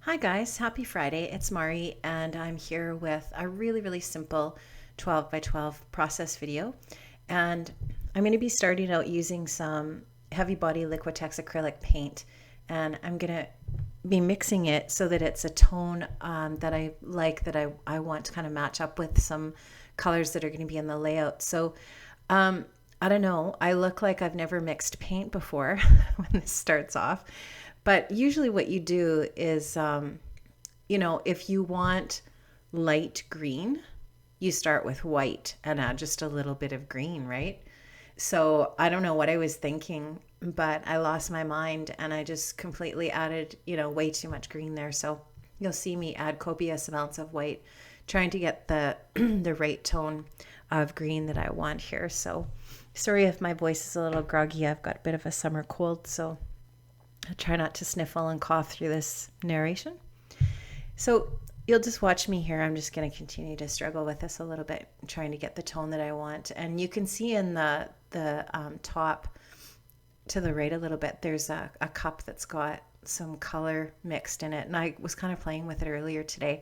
Hi guys, happy Friday. It's Mari and I'm here with a really simple 12 by 12 process video. And I'm going to be starting out using some heavy body Liquitex acrylic paint, and I'm going to be mixing it so that it's a tone that I like, that I want to kind of match up with some colors that are going to be in the layout. So I don't know. I look like I've never mixed paint before when this starts off. But usually, what you do is, if you want light green, you start with white and add just a little bit of green, right? So I don't know what I was thinking, but I lost my mind and I just completely added, way too much green there. So you'll see me add copious amounts of white, trying to get the the right tone of green that I want here. So sorry if my voice is a little groggy. I've got a bit of a summer cold, so I'll try not to sniffle and cough through this narration. So you'll just watch me here. I'm just going to continue to struggle with this a little bit, trying to get the tone that I want. And you can see in the top to the right a little bit, there's a cup that's got some color mixed in it. And I was kind of playing with it earlier today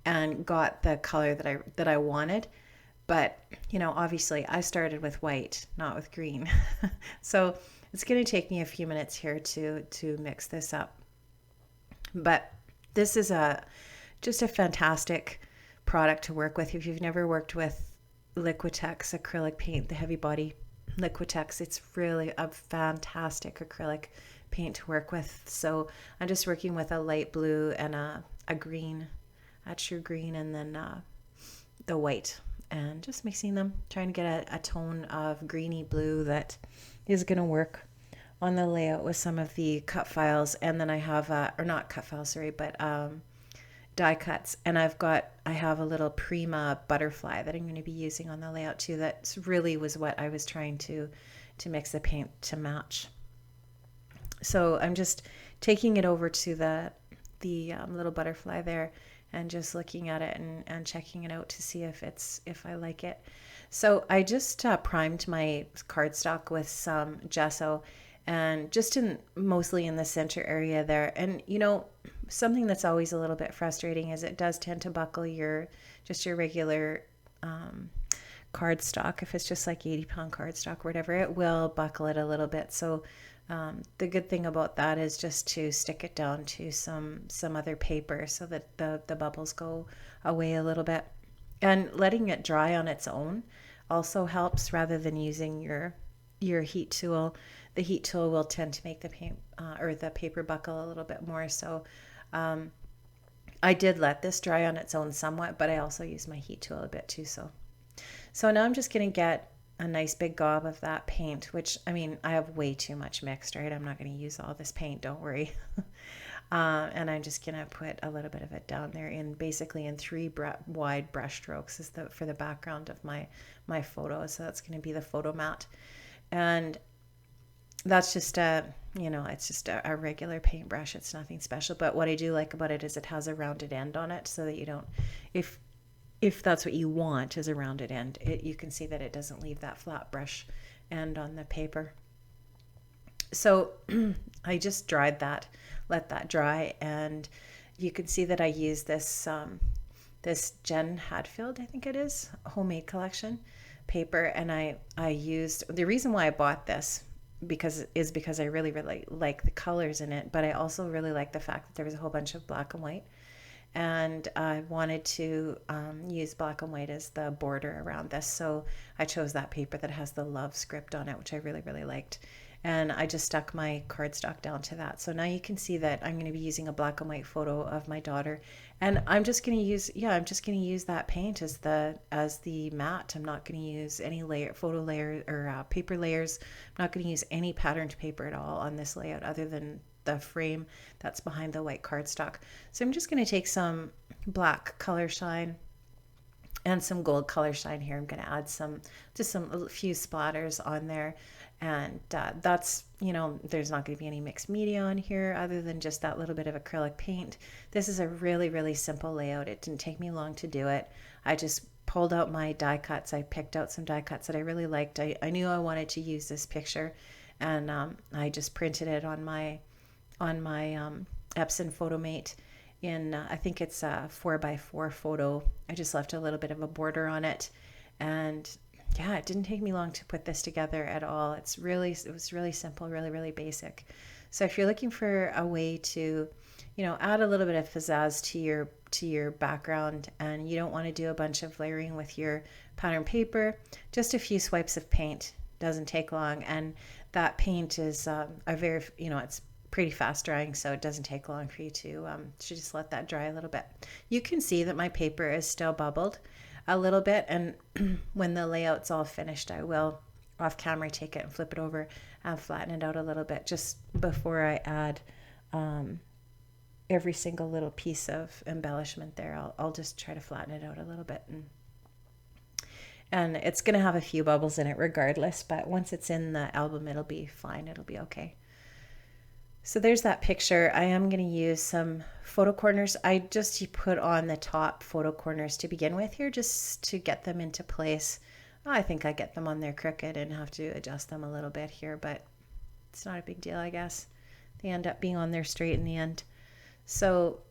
and got the color that I wanted. But, obviously I started with white, not with green. So it's going to take me a few minutes here to mix this up. But this is just a fantastic product to work with. If you've never worked with Liquitex acrylic paint, the heavy body Liquitex, it's really a fantastic acrylic paint to work with. So I'm just working with a light blue and a green, a true green, and then the white, and just mixing them, trying to get a tone of greeny blue that is going to work on the layout with some of the cut files. And then I have or not cut files, sorry, but die cuts, and I have a little Prima butterfly that I'm going to be using on the layout too. That really was what I was trying to mix the paint to match. So I'm just taking it over to the little butterfly there and just looking at it and checking it out to see if I like it. So I just primed my cardstock with some gesso, and just mostly in the center area there. And something that's always a little bit frustrating is it does tend to buckle your regular cardstock. If it's just like 80-pound cardstock or whatever, it will buckle it a little bit. So the good thing about that is just to stick it down to some other paper so that the bubbles go away a little bit. And letting it dry on its own also helps, rather than using your heat tool. The heat tool will tend to make the paint or the paper buckle a little bit more. So I did let this dry on its own somewhat, but I also used my heat tool a bit too. So now I'm just going to get a nice big gob of that paint, which, I have way too much mixed, right? I'm not going to use all this paint, don't worry. And I'm just going to put a little bit of it down there basically in three wide brush strokes for the background of my photo. So that's going to be the photo mat. And that's just it's just a regular paintbrush. It's nothing special. But what I do like about it is it has a rounded end on it, so that you don't, if that's what you want, is a rounded end, you can see that it doesn't leave that flat brush end on the paper. So I just let that dry, and you can see that I use this Jen Hadfield, I think it is, homemade collection paper. And I used, the reason why I bought this because I really like the colors in it, but I also really like the fact that there was a whole bunch of black and white, and I wanted to use black and white as the border around this. So I chose that paper that has the love script on it, which I really liked. And I just stuck my cardstock down to that. So now you can see that I'm going to be using a black and white photo of my daughter, and I'm just going to use that paint as the mat. I'm not going to use any photo layer or paper layers. I'm not going to use any patterned paper at all on this layout, other than the frame that's behind the white cardstock. So I'm just going to take some black color shine and some gold color shine here. I'm going to add a few splatters on there. And that's, there's not going to be any mixed media on here other than just that little bit of acrylic paint. This is a really simple layout. It didn't take me long to do it. I just pulled out my die cuts. I picked out some die cuts that I really liked. I knew I wanted to use this picture, and I just printed it on my Epson Photomate in, I think it's a 4x4 photo. I just left a little bit of a border on it. And yeah, it didn't take me long to put this together at all. It was really simple, really, really basic. So if you're looking for a way to, add a little bit of pizzazz to your background, and you don't want to do a bunch of layering with your pattern paper, just a few swipes of paint doesn't take long. And that paint is it's pretty fast drying, so it doesn't take long for you to just let that dry a little bit. You can see that my paper is still bubbled a little bit, and when the layout's all finished, I will off camera take it and flip it over and flatten it out a little bit just before I add every single little piece of embellishment there. I'll just try to flatten it out a little bit, and it's going to have a few bubbles in it regardless, but once it's in the album, it'll be fine. It'll be okay. So there's that picture. I am going to use some photo corners. I just put on the top photo corners to begin with here, just to get them into place. I think I get them on there crooked and have to adjust them a little bit here, but it's not a big deal, I guess. They end up being on there straight in the end. So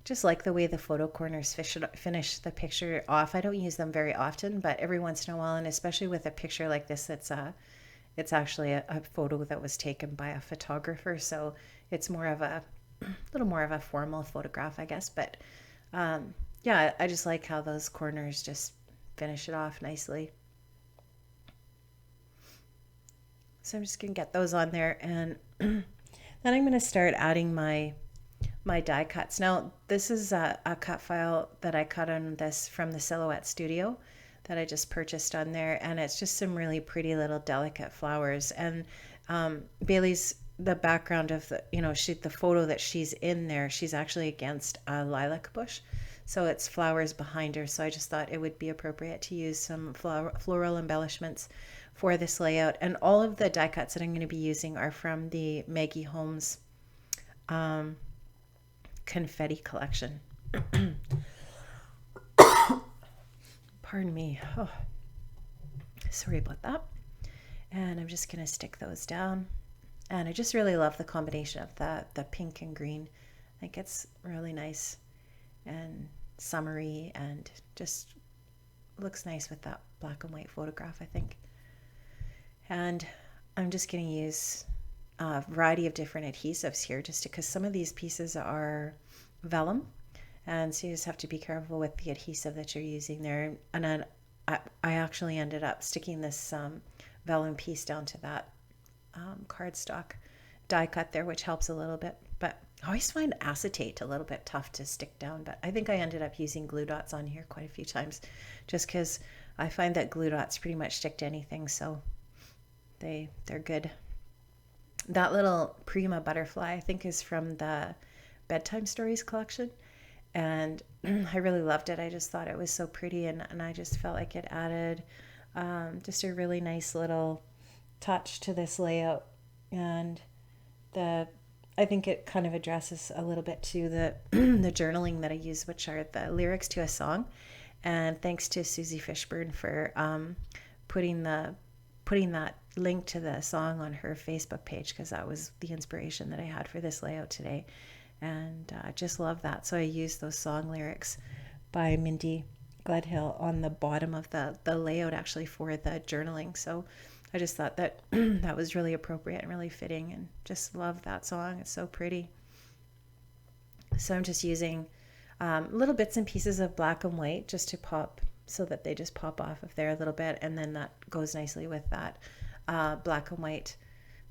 just like the way the photo corners finish the picture off. I don't use them very often, but every once in a while, and especially with a picture like this, it's actually a photo that was taken by a photographer, so it's more of a little more of a formal photograph, I guess. But yeah, I just like how those corners just finish it off nicely. So I'm just gonna get those on there, and then I'm gonna start adding my die cuts. Now this is a cut file that I cut on this from the Silhouette Studio that I just purchased on there, and it's just some really pretty little delicate flowers. And Bailey's, the background of the photo that she's in there, she's actually against a lilac bush, so it's flowers behind her. So I just thought it would be appropriate to use some floral embellishments for this layout. And all of the die cuts that I'm going to be using are from the Maggie Holmes confetti collection. Pardon me. Oh, sorry about that. And I'm just going to stick those down. And I just really love the combination of the pink and green. I think it's really nice and summery, and just looks nice with that black and white photograph, I think. And I'm just going to use a variety of different adhesives here, just because some of these pieces are vellum. And so you just have to be careful with the adhesive that you're using there. And then I actually ended up sticking this vellum piece down to that cardstock die cut there, which helps a little bit. But I always find acetate a little bit tough to stick down. But I think I ended up using glue dots on here quite a few times, just because I find that glue dots pretty much stick to anything. So they're good. That little Prima butterfly, I think, is from the Bedtime Stories collection. And I really loved it. I just thought it was so pretty, and I just felt like it added just a really nice little touch to this layout. And I think it kind of addresses a little bit to the the journaling that I use, which are the lyrics to a song. And thanks to Susie Fishburne for putting that link to the song on her Facebook page, because that was the inspiration that I had for this layout today. And I just love that. So I used those song lyrics by Mindy Gledhill on the bottom of the layout, actually, for the journaling. So I just thought that that was really appropriate and really fitting, and just love that song. It's so pretty. So I'm just using little bits and pieces of black and white just to pop, so that they just pop off of there a little bit. And then that goes nicely with that black and white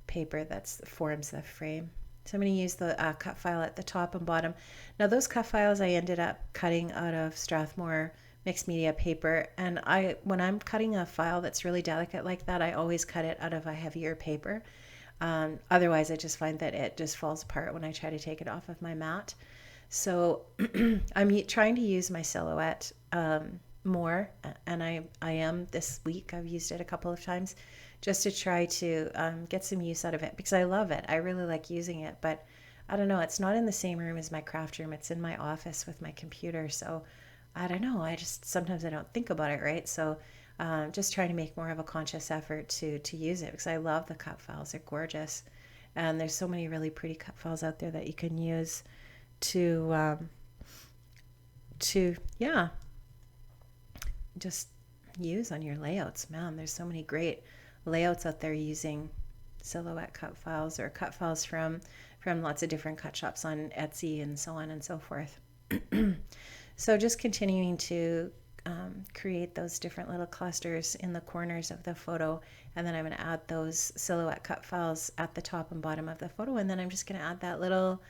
paper that forms the frame. So I'm going to use the cut file at the top and bottom. Now those cut files I ended up cutting out of Strathmore mixed media paper, and when I'm cutting a file that's really delicate like that, I always cut it out of a heavier paper. Otherwise, I just find that it just falls apart when I try to take it off of my mat. So I'm trying to use my Silhouette more, and I am this week. I've used it a couple of times just to try to get some use out of it, because I love it. I really like using it, but I don't know, it's not in the same room as my craft room. It's in my office with my computer. So I don't know, sometimes I don't think about it, right? So just trying to make more of a conscious effort to use it, because I love the cut files. They're gorgeous. And there's so many really pretty cut files out there that you can use to yeah, just use on your layouts. Man, there's so many great layouts out there using silhouette cut files or cut files from lots of different cut shops on Etsy and so on and so forth. So just continuing to create those different little clusters in the corners of the photo, and then I'm going to add those silhouette cut files at the top and bottom of the photo, and then I'm just going to add that little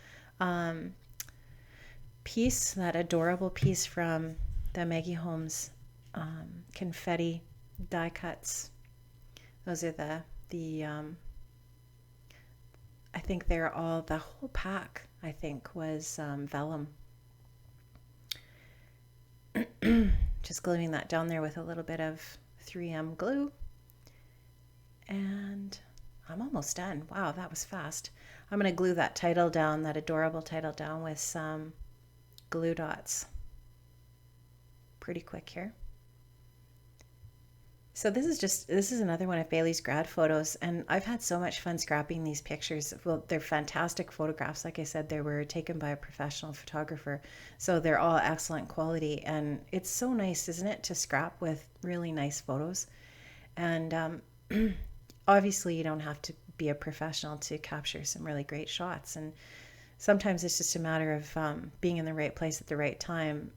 piece, that adorable piece from the Maggie Holmes confetti die cuts. Those are the I think they're all, the whole pack I think was vellum. Just gluing that down there with a little bit of 3M glue, and I'm almost done. Wow, that was fast. I'm going to glue that title down, that adorable title down, with some glue dots. Pretty quick here. So this is another one of Bailey's grad photos, and I've had so much fun scrapping these pictures. Well, they're fantastic photographs. Like I said, they were taken by a professional photographer, so they're all excellent quality, and it's so nice, isn't it, to scrap with really nice photos. And obviously you don't have to be a professional to capture some really great shots, and sometimes it's just a matter of being in the right place at the right time.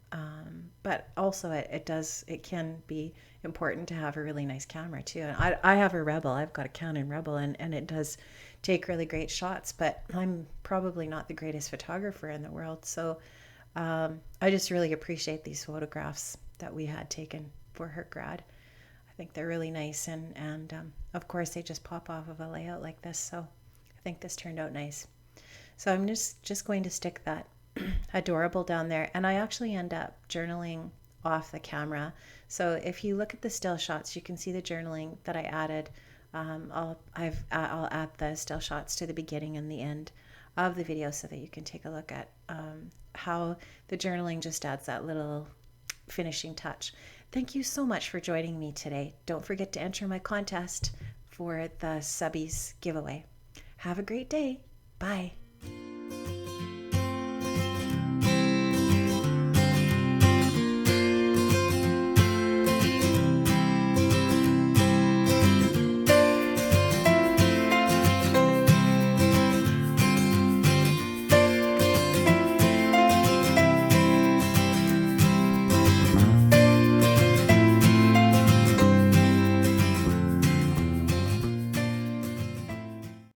But also it can be important to have a really nice camera too. And I have a Rebel. I've got a Canon Rebel, and it does take really great shots, but I'm probably not the greatest photographer in the world. So I just really appreciate these photographs that we had taken for her grad. I think they're really nice, and of course they just pop off of a layout like this. So I think this turned out nice. So I'm just going to stick that adorable down there, and I actually end up journaling off the camera. So if you look at the still shots, you can see the journaling that I added. I'll add the still shots to the beginning and the end of the video so that you can take a look at how the journaling just adds that little finishing touch. Thank you so much for joining me today. Don't forget to enter my contest for the subbies giveaway. Have a great day. Bye.